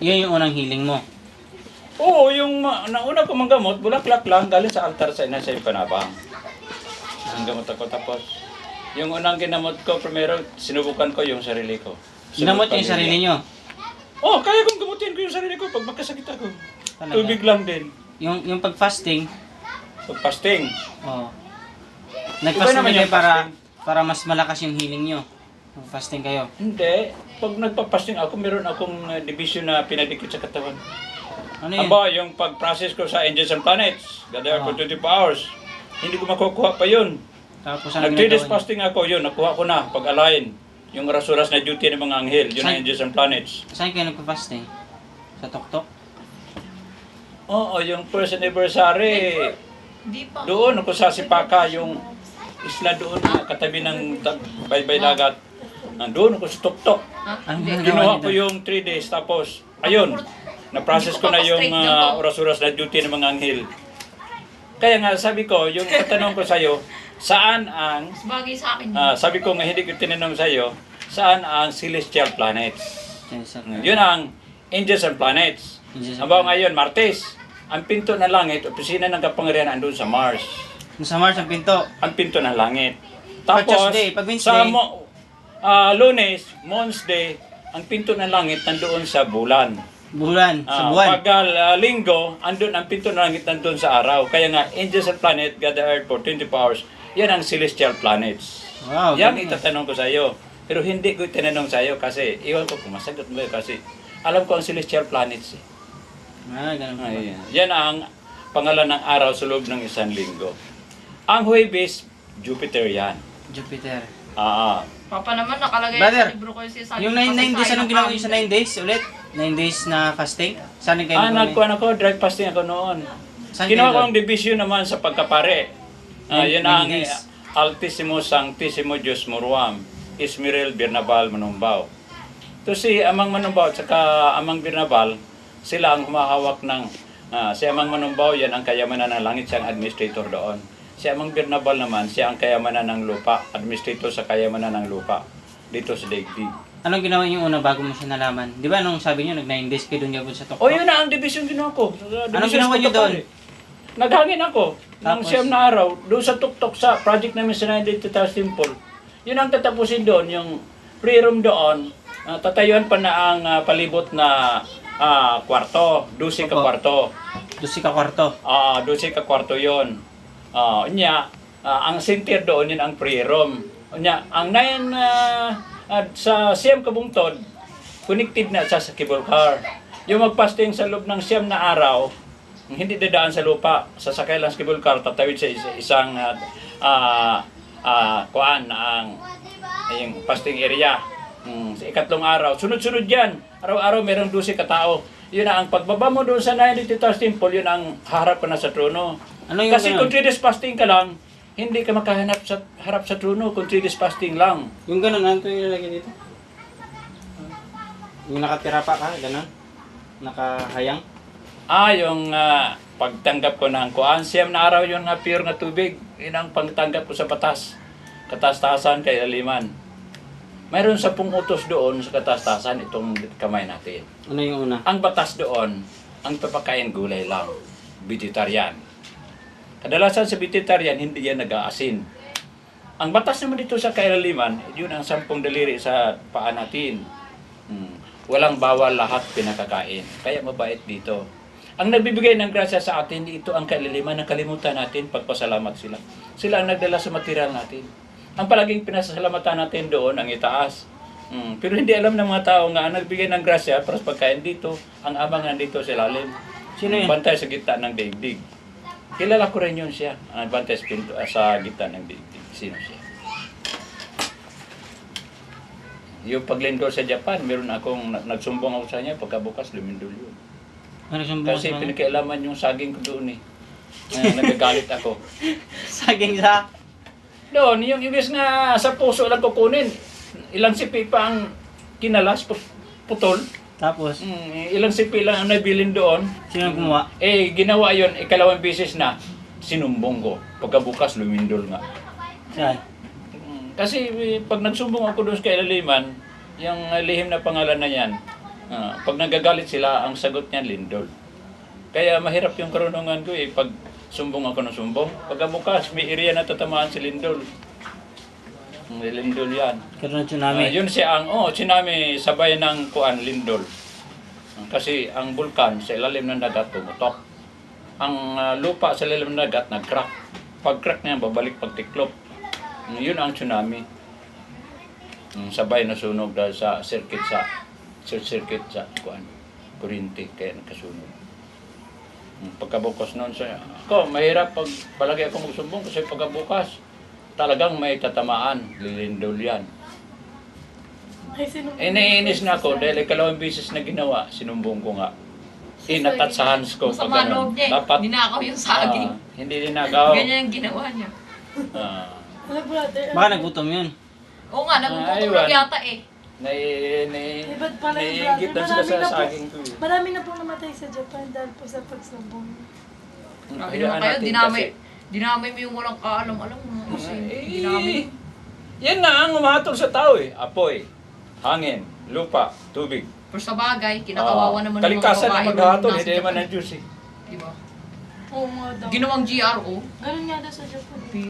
Yun yung unang healing mo. Oo, yung nauna ko mang gamot, bulaklak lang, galing sa altar sa ina sa Panabang. Ang gamot ako tapos. Yung unang ginamot ko, primero, sinubukan ko yung sarili ko. Ginamot yung sarili nyo. Oh, kaya kong gamutin ko yung sarili ko pag magkasakit ako. Talaga? Tubig lang din. Yung pag-fasting, Pag-fasting. oh. Iba Nag-fasting naman kayo yung para mas malakas yung healing nyo. Mag-fasting kayo. Hindi. Pag nagpa-fasting ako, meron akong division na pinadikit sa katawan. Ano yun? Aba, yung pag-process ko sa Angels and Planets, gather for 24 hours, hindi ko makukuha pa yun. Tapos ano Nag-3 ginagawa days nyo? fasting ako, yun, nakuha ko na, pag-align. Yung oras-oras na duty ng mga anghel, yun ang Saan? Angels and Planets. Saan kayo nagpa-fasting? Sa Toktok? Oo, yung first anniversary, Di pa. doon ako sa Sipaka, yung isla doon, katabi ng baybay dagat. Doon ako sa Tuktok. Anong Ginawa ginagawa ko nyo? yung 3 days, tapos, ayun, na-process ko na yung oras-oras na duty ng mga anghel. Kaya nga, sabi ko, yung katanong ko sa'yo, saan ang, Bagay sa akin. sabi ko nga hindi ko tinanong sa'yo, saan ang celestial planets? Yes, sir. Yun ang angels and planets. Angels and Habaw ngayon, Martes, ang pinto ng langit, opisina ng kapangyarihan andun sa Mars. Sa Mars ang pinto. Ang pinto ng langit. Pag Tapos, Tuesday, pag Wednesday. sa Lunes, Wednesday, ang pinto ng langit nandoon sa bulan. Bulan. Sa buwan. Pag linggo, andun ang pinto ng langit nandun sa araw. Kaya nga, angels and planet, God the earth for 24 hours, yan ang celestial planets. Wow. Yan galing. itatanong ko sa iyo. Pero hindi ko tinanong sa iyo kasi, iwan ko kung masagot mo yun kasi alam ko ang celestial planets. Eh. Ganun po ba? Ayan. Yan ang pangalan ng araw sa loob ng isang linggo. Ang Huwebes, Jupiter yan. Jupiter. Papa naman nakalagay Brother, sa libro ko yung sa Yung 9 days, anong ginawa nyo sa 9 days ulit? 9 days na fasting? Saan kayo nagkuhan? Nagkuhan ako, dry fasting ako noon. Saan Ginawa ko kayo ang division naman sa pagkapare. Yan ang 9 days. Altissimo Sanctissimo Diyos Muruam, Ismirel Birnabal Manumbao. To si Amang Manumbao at saka Amang Birnabal, sila ang humahawak ng, si Amang Manumbao, yan ang kayamanan ng langit, siya ang administrator doon. Si Amang Birnabal naman, siya ang kayamanan ng lupa, administrator sa kayamanan ng lupa, dito sa daigdig. Anong ginawa nyo una bago mo siya nalaman? Di ba nung sabi nyo, nag 9 days kayo doon gabon sa Toktok? O yun na ang division ginawa ko. Anong ginawa nyo doon? Naghangin ako ng Tapos? siyam na araw doon sa tuktok sa project namin sa Nainditas Temple. Yun ang tatapusin doon, yung prayer room doon. Tatayuan pa na ang palibot na kwarto, 12 ka Opo. kwarto. 12 ka kwarto. 12 ka kwarto yun. Ang center doon, yun ang prayer room. Ang 9 sa siyam kabungtod, connected na sa cable car. Yung magpasting sa loob ng siyam na araw, hindi dadaan sa lupa, sasakay lang sa cable car, tatawid sa isang yung fasting area. Sa ikatlong araw, sunod-sunod yan. Araw-araw merong 12 katao. Yun na ang pagbaba mo doon sa Nainditas Temple, yun ang harap ka na sa trono. Ano yung Kasi ganun? kung 3 days fasting ka lang, hindi ka makahanap sa harap sa trono kung 3 days fasting lang. Yung ganun, ano ito yung ilalagay dito? Yung nakatira pa ka, ganun? Nakahayang? Yung pagtanggap ko ng kuan, siyam na araw yun nga pure nga tubig. Yun ang pagtanggap ko sa batas. Kataas-taasan kay Aliman. Mayroon 10 utos doon sa kataas-taasan itong kamay natin. Ano yung una? Ang batas doon, ang papakain gulay lang. Vegetarian. Kadalasan sa vegetarian, hindi yan nag-aasin. Ang batas naman dito sa kailaliman, yun ang 10 daliri sa paa natin. Walang bawal, lahat pinakakain. Kaya mabait dito. Ang nagbibigay ng grasya sa atin, ito ang kailaliman, nakalimutan natin, pagpasalamat sila. Sila ang nagdala sa material natin. Ang palaging pinasasalamatan natin doon, ang itaas. Pero hindi alam ng mga tao nga, ang nagbigay ng grasya para sa pagkain dito, ang amang nandito sa ilalim. Sino yun? Bantay sa gitna ng daigdig. Kilala ko rin yun siya, ang bantay sa, sa gitna ng daigdig. Sino siya? Yung paglindol sa Japan, meron akong nagsumbong ako sa kanya, pagkabukas lumindol yun. Ano yung bukas Kasi mo? pinakailaman yung saging ko doon eh. Nagagalit ako. Saging sa... Doon, yung ibig nga sa puso lang kukunin. Ilang sipi pa ang kinalas, putol. Tapos, Ilang sipi lang ang nabilin doon. sino ang gumawa? Ginawa yon ikalawang beses na sinumbong ko. Pagkabukas, lumindol nga. Saan? Kasi pag nagsumbong ako doon sa kailaliman, yung lihim na pangalan na yan, Pag nagagalit sila, ang sagot niya lindol. Kaya mahirap yung karunungan ko eh. Pag sumbong ako ng sumbong, pagkabukas may area na tatamaan si lindol. Lindol yan. Karoon ng tsunami. Yun si tsunami sabay ng lindol. Kasi ang bulkan sa ilalim ng dagat tumutok. Ang lupa sa ilalim ng dagat nag-crack. Pag-crack niya, babalik pagtiklop. Yun ang tsunami. Sabay na sunog dahil sa circuit sa kuryente, kaya nagkasunog. Pagkabukas noon ako, mahirap pag palagi ako magsumbong kasi pagkabukas talagang may tatamaan, lilindol yan. Naiinis na ako dahil ikalawang beses na ginawa, sinumbong ko nga. Inatat sa hands ko. Masama loob niya eh. Dapat, Ninakaw yung saging. hindi dinagaw. Ganyan yung ginawa niya. Baka nagutom yun. Oo nga, nagugutom Aywan. lang yata eh. Ba't pala yung naiingit na brother? sila sa saging ko. Marami na pong namatay sa Japan dahil po sa pagsumbong. Grabe naman kayo, dinamay mo yung walang kaalam-alam mo. Kasi dinamay. Yan na ang umatol sa tao eh. Apoy, hangin, lupa, tubig. Pero sa bagay, kinakawawa naman ng mga Kalikasan babae. na maghatol, nasa hindi naman Japan. ng Diyos eh. Diba? Oo nga daw. Ginawang GRO. Ganun nga daw sa Japan.